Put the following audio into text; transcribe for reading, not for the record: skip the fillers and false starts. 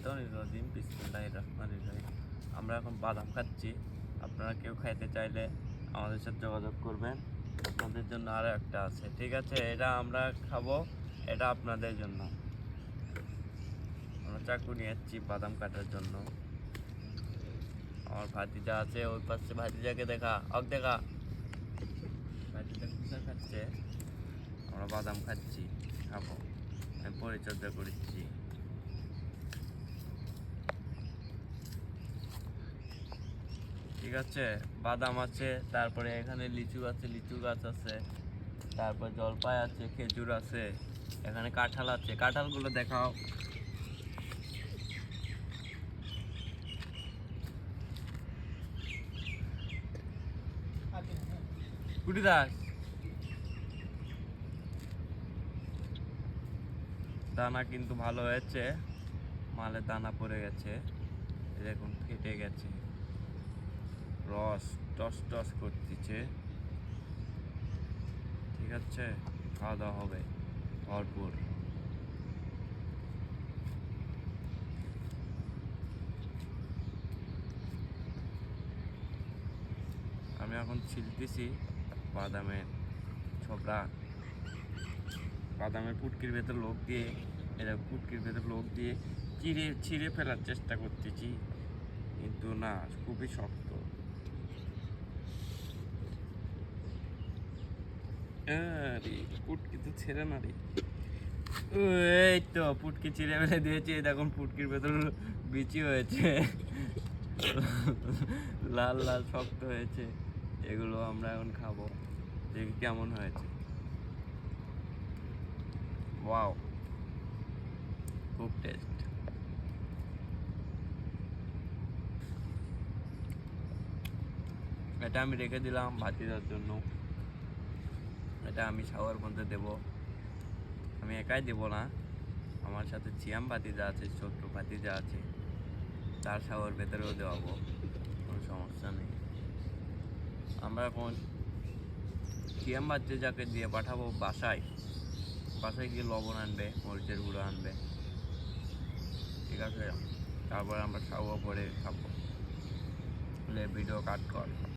শাইতানির রাজিম বিসমিল্লাহির রহমানির রহিম। আমরা এখন বাদাম খাচ্ছি। আপনারা কেউ খাইতে চাইলে আমাদের সাথে যোগাযোগ করবেন। আপনাদের জন্য আরও একটা আছে, ঠিক আছে? এটা আমরা খাবো, এটা আপনাদের জন্য। আমরা চাকু নিয়ে যাচ্ছি বাদাম কাটার জন্য। আমার ভাতিজা আছে ওই পাশে, ভাতিজাকে দেখা, দেখা ভাতিজা কুচা খাচ্ছে, আমরা বাদাম খাচ্ছি, খাবো। আমি পরিচর্যা করছি। ঠিক আছে, বাদাম আছে, তারপরে এখানে লিচু আছে, লিচু গাছ আছে, তারপর জলপাই আছে, খেজুর আছে, এখানে কাঁঠাল আছে। কাঁঠালগুলো দেখাও। কুটি দাস, দানা কিন্তু ভালো হয়েছে, মালে দানা পড়ে গেছে, দেখুন ফেটে গেছে, রস টস টস করতেছে। ঠিক আছে, খাওয়া দাওয়া হবে ভরপুর। আমি এখন ছিলতেছি বাদামের ছোবড়া, বাদামের পুটকির ভেতর লোক দিয়ে, এটা পুটকির ভেতর লোক দিয়ে ছিঁড়ে ফেলার চেষ্টা করতেছি, কিন্তু না, খুবই শক্ত। পুটকি তো ছেড়ে না রে। এই তো পুটকি চিড়ে ফেলে দিয়েছি, দেখুন পুটকির ভেতর বিচি হয়েছে, লাল লাল শক্ত হয়েছে। এগুলো আমরা এখন খাবো, দেখি কেমন হয়েছে। ওয়াও, খুব টেস্ট। এটা আমি রেখে দিলাম ভাতিজার জন্য, এটা আমি শাওয়ার মধ্যে দেবো। আমি একাই দেবো না, আমার সাথে চিয়াম ভাতিজা আছে, ছোট্ট ভাতিজা আছে, তার শাওয়ার ভেতরেও দেওয়াবো, কোনো সমস্যা নেই। আমরা এখন চিয়াম ভাতিজাকে দিয়ে পাঠাবো বাসায়, বাসায় গিয়ে লবণ আনবে, মরিচের গুঁড়ো আনবে, ঠিক আছে? তারপরে আমরা শাওয়ার করে খাবো। ভিডিও কাট কর।